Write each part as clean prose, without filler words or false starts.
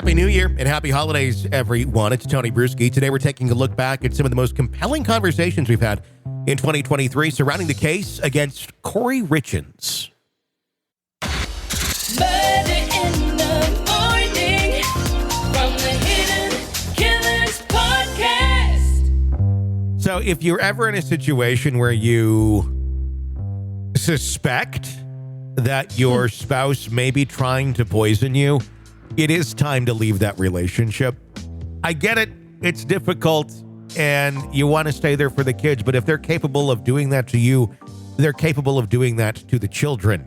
Happy New Year and happy holidays, everyone. It's Tony Brueski. Today we're taking a look back at some of the most compelling conversations we've had in 2023 surrounding the case against Kouri Richins. Murder in the morning from the Hidden Killers podcast. So if you're ever in a situation where you suspect that your spouse may be trying to poison you, it is time to leave that relationship. I get it. It's difficult and you want to stay there for the kids, but if they're capable of doing that to you, they're capable of doing that to the children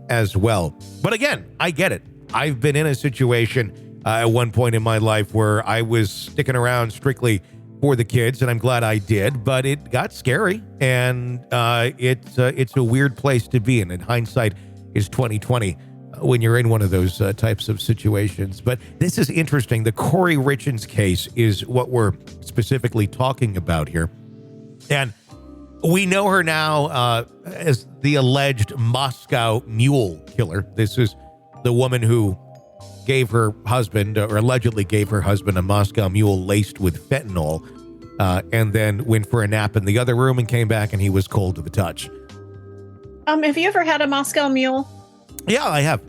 as well. But again, I get it. I've been in a situation at one point in my life where I was sticking around strictly for the kids, and I'm glad I did, but it got scary, and it's a weird place to be in. In hindsight, is 2020 when you're in one of those types of situations. But this is interesting. The Kouri Richins case is what we're specifically talking about here, and we know her now as the alleged Moscow Mule Killer. This is the woman who gave her husband, or allegedly gave her husband, a Moscow Mule laced with fentanyl, and then went for a nap in the other room and came back and he was cold to the touch. Have you ever had a Moscow Mule? Yeah, I have.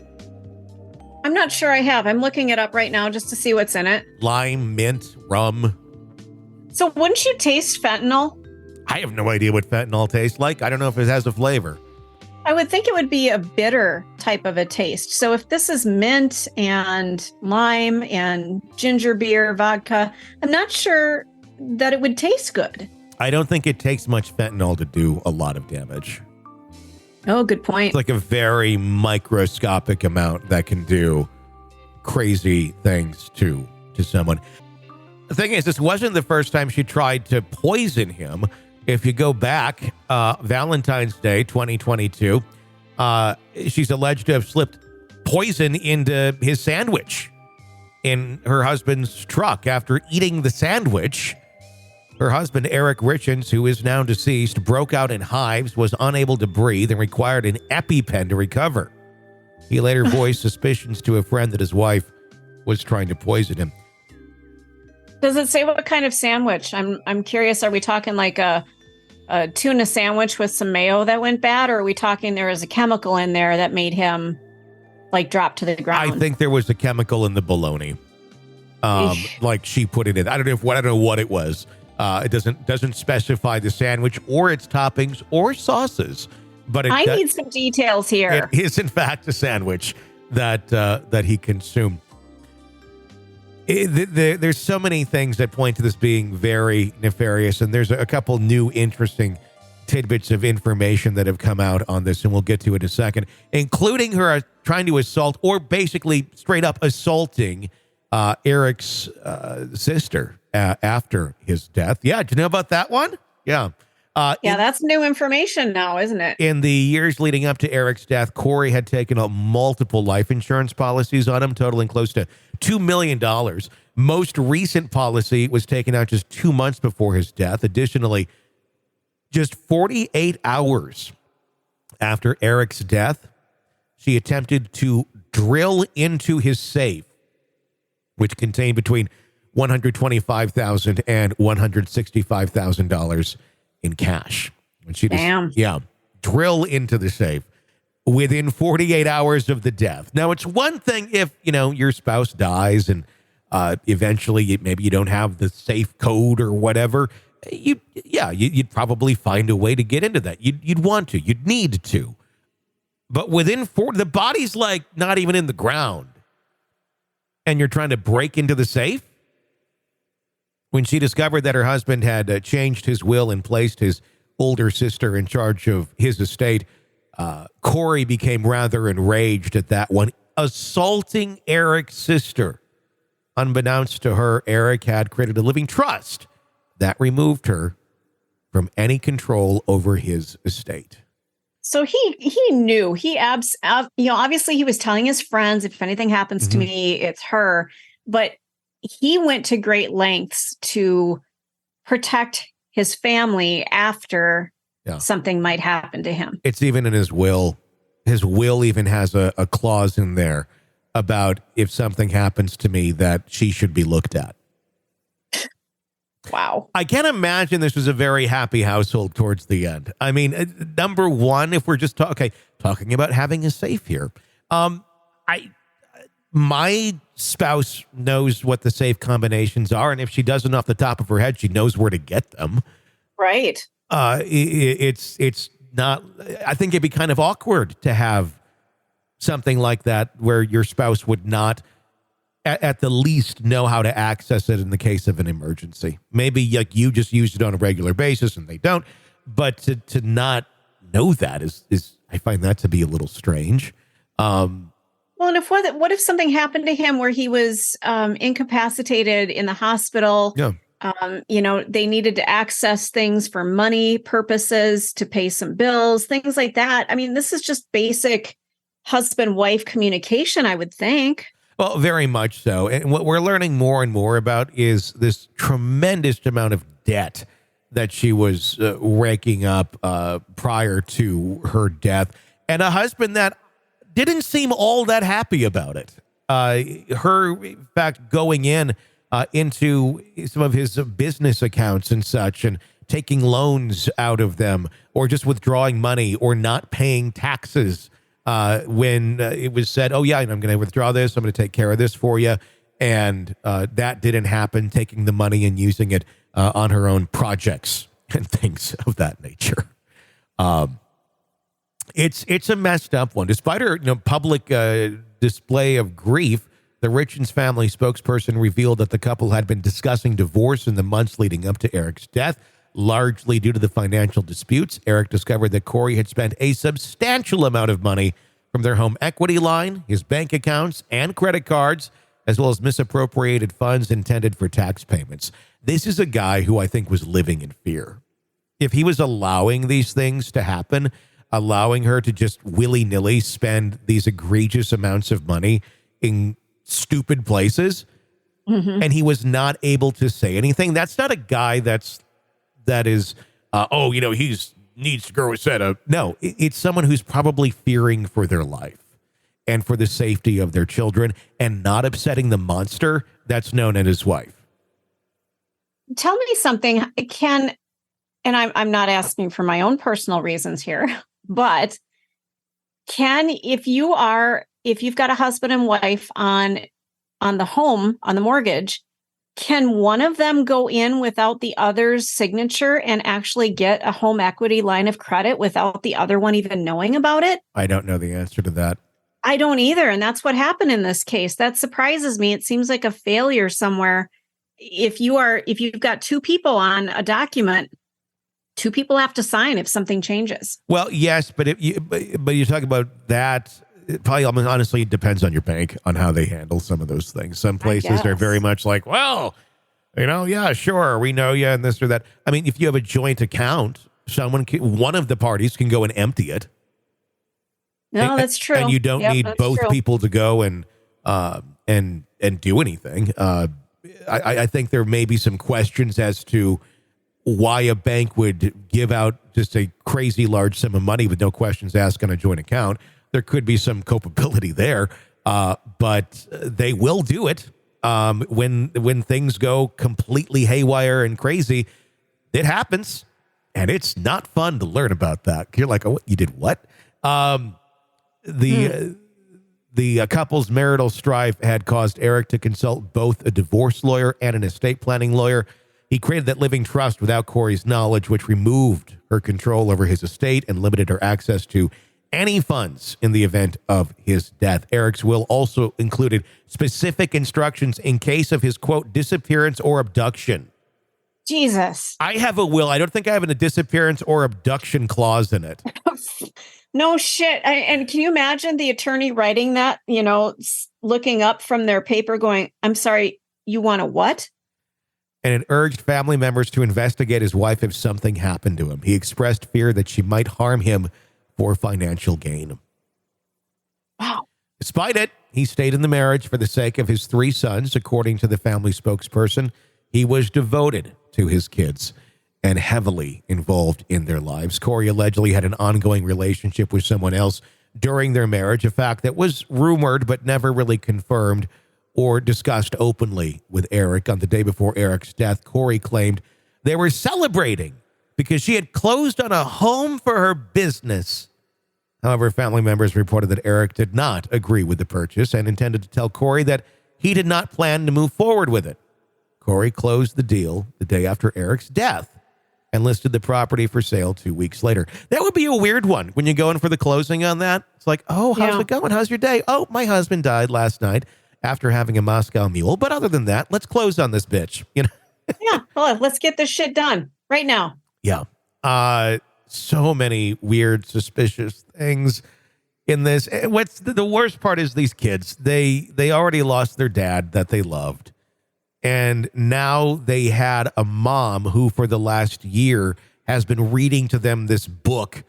I'm not sure I have. I'm looking it up right now just to see what's in it. Lime, mint, rum. So wouldn't you taste fentanyl? I have no idea what fentanyl tastes like. I don't know if it has a flavor. I would think it would be a bitter type of a taste. So if this is mint and lime and ginger beer, vodka, I'm not sure that it would taste good. I don't think it takes much fentanyl to do a lot of damage. Oh, good point. It's like a very microscopic amount that can do crazy things to someone. The thing is, this wasn't the first time she tried to poison him. If you go back, Valentine's Day 2022, she's alleged to have slipped poison into his sandwich in her husband's truck. After eating the sandwich, her husband, Eric Richins, who is now deceased, broke out in hives, was unable to breathe, and required an EpiPen to recover. He later voiced suspicions to a friend that his wife was trying to poison him. Does it say what kind of sandwich? I'm curious. Are we talking like a tuna sandwich with some mayo that went bad, or are we talking there was a chemical in there that made him like drop to the ground? I think there was a chemical in the bologna, like she put it in. I don't know what it was. It doesn't specify the sandwich or its toppings or sauces, but I need some details here. It is in fact a sandwich that he consumed. There's so many things that point to this being very nefarious, and there's a couple new interesting tidbits of information that have come out on this, and we'll get to it in a second, including her trying to assault, or basically straight up assaulting Eric's sister after his death. Yeah, do you know about that one? Yeah. That's new information now, isn't it? In the years leading up to Eric's death, Kouri had taken up multiple life insurance policies on him, totaling close to $2 million. Most recent policy was taken out just 2 months before his death. Additionally, just 48 hours after Eric's death, she attempted to drill into his safe, which contained between $125,000 and $165,000 in cash. When she drill into the safe within 48 hours of the death. Now, it's one thing if, your spouse dies and eventually maybe you don't have the safe code or whatever. You'd probably find a way to get into that. You'd want to. You'd need to. But within the body's like not even in the ground, and you're trying to break into the safe? When she discovered that her husband had changed his will and placed his older sister in charge of his estate, Kouri became rather enraged at that one, assaulting Eric's sister. Unbeknownst to her, Eric had created a living trust that removed her from any control over his estate. So he knew. Obviously he was telling his friends, if anything happens to me, it's her. But he went to great lengths to protect his family after something might happen to him. It's even in his will. His will even has a clause in there about if something happens to me that she should be looked at. Wow. I can't imagine this was a very happy household towards the end. I mean, number one, if we're just talking about having a safe here, my spouse knows what the safe combinations are, and if she doesn't off the top of her head, she knows where to get them. Right. It's not. I think it'd be kind of awkward to have something like that where your spouse would not, at the least, know how to access it in the case of an emergency. Maybe like you just use it on a regular basis and they don't, but to not know that is I find that to be a little strange. Well, and what if something happened to him where he was incapacitated in the hospital? Yeah. They needed to access things for money purposes, to pay some bills, things like that. I mean, this is just basic husband-wife communication, I would think. Well, very much so. And what we're learning more and more about is this tremendous amount of debt that she was raking up prior to her death, and a husband that didn't seem all that happy about it. Her, in fact, going into some of his business accounts and such and taking loans out of them, or just withdrawing money or not paying taxes when it was said, oh, yeah, I'm going to withdraw this. I'm going to take care of this for you. And that didn't happen, taking the money and using it on her own projects and things of that nature. It's a messed up one. Despite her public display of grief, the Richins family spokesperson revealed that the couple had been discussing divorce in the months leading up to Eric's death, largely due to the financial disputes. Eric discovered that Kouri had spent a substantial amount of money from their home equity line, his bank accounts, and credit cards, as well as misappropriated funds intended for tax payments. This is a guy who I think was living in fear. If he was allowing these things to happen, allowing her to just willy-nilly spend these egregious amounts of money in stupid places, and he was not able to say anything, that's not a guy that is, he needs to grow his set up. No, it's someone who's probably fearing for their life and for the safety of their children and not upsetting the monster that's known as his wife. Tell me something, and I'm not asking for my own personal reasons here, but if you've got a husband and wife on the mortgage, can one of them go in without the other's signature and actually get a home equity line of credit without the other one even knowing about it? I don't know the answer to that. I don't either. And that's what happened in this case. That surprises me. It seems like a failure somewhere. If you've got two people on a document, two people have to sign if something changes. Well, yes, but you talk about that. It probably honestly depends on your bank on how they handle some of those things. Some places are very much like, well, yeah, sure, we know you and this or that. I mean, if you have a joint account, one of the parties can go and empty it. No, that's true. And you don't need both people to go and do anything. I think there may be some questions as to why a bank would give out just a crazy large sum of money with no questions asked on a joint account. There could be some culpability there, but they will do it when things go completely haywire and crazy. It happens, and it's not fun to learn about that. You're like, oh, you did what? The couple's marital strife had caused Eric to consult both a divorce lawyer and an estate planning lawyer. He created that living trust without Kouri's knowledge, which removed her control over his estate and limited her access to any funds in the event of his death. Eric's will also included specific instructions in case of his, quote, disappearance or abduction. Jesus. I have a will. I don't think I have a disappearance or abduction clause in it. No shit. And can you imagine the attorney writing that, looking up from their paper going, I'm sorry, you want a what? And it urged family members to investigate his wife if something happened to him. He expressed fear that she might harm him for financial gain. Wow. Despite it, he stayed in the marriage for the sake of his 3 sons. According to the family spokesperson, he was devoted to his kids and heavily involved in their lives. Kouri allegedly had an ongoing relationship with someone else during their marriage, a fact that was rumored but never really confirmed or discussed openly with Eric. On the day before Eric's death, Kouri claimed they were celebrating because she had closed on a home for her business. However, family members reported that Eric did not agree with the purchase and intended to tell Kouri that he did not plan to move forward with it. Kouri closed the deal the day after Eric's death and listed the property for sale 2 weeks later. That would be a weird one when you go in for the closing on that. It's like, oh, how's it going? How's your day? Oh, my husband died last night after having a Moscow Mule. But other than that, let's close on this bitch. You know? Yeah. Well, let's get this shit done right now. Yeah. So many weird, suspicious things in this. What's the worst part is these kids. They already lost their dad that they loved. And now they had a mom who for the last year has been reading to them this book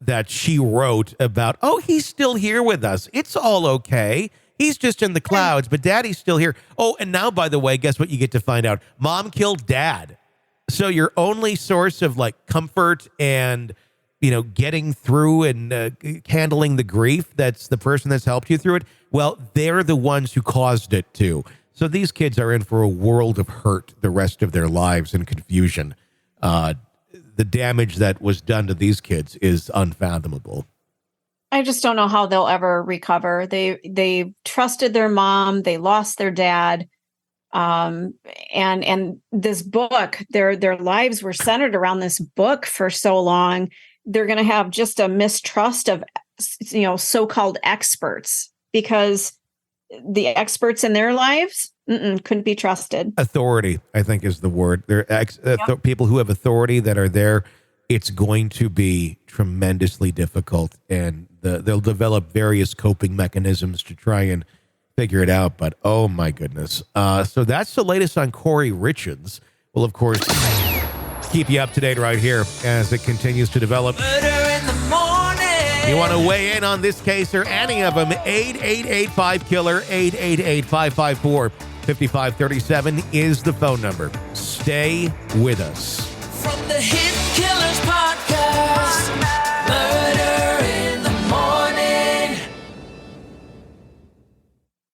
that she wrote about, oh, he's still here with us. It's all okay. He's just in the clouds, but daddy's still here. Oh, and now, by the way, guess what you get to find out? Mom killed dad. So your only source of like comfort and, you know, getting through and handling the grief, that's the person that's helped you through it. Well, they're the ones who caused it too. So these kids are in for a world of hurt the rest of their lives and confusion. The damage that was done to these kids is unfathomable. I just don't know how they'll ever recover. They trusted their mom. They lost their dad. And this book, their lives were centered around this book for so long. They're going to have just a mistrust of, you know, so-called experts, because the experts in their lives couldn't be trusted. Authority, I think, is the word. They're people who have authority that are there. It's going to be tremendously difficult, and they'll develop various coping mechanisms to try and figure it out. But oh my goodness! So that's the latest on Kouri Richins. We'll of course keep you up to date right here as it continues to develop. You want to weigh in on this case or any of them? 888-5-KILLER, 888-554-5537 is the phone number. Stay with us. From the hit killer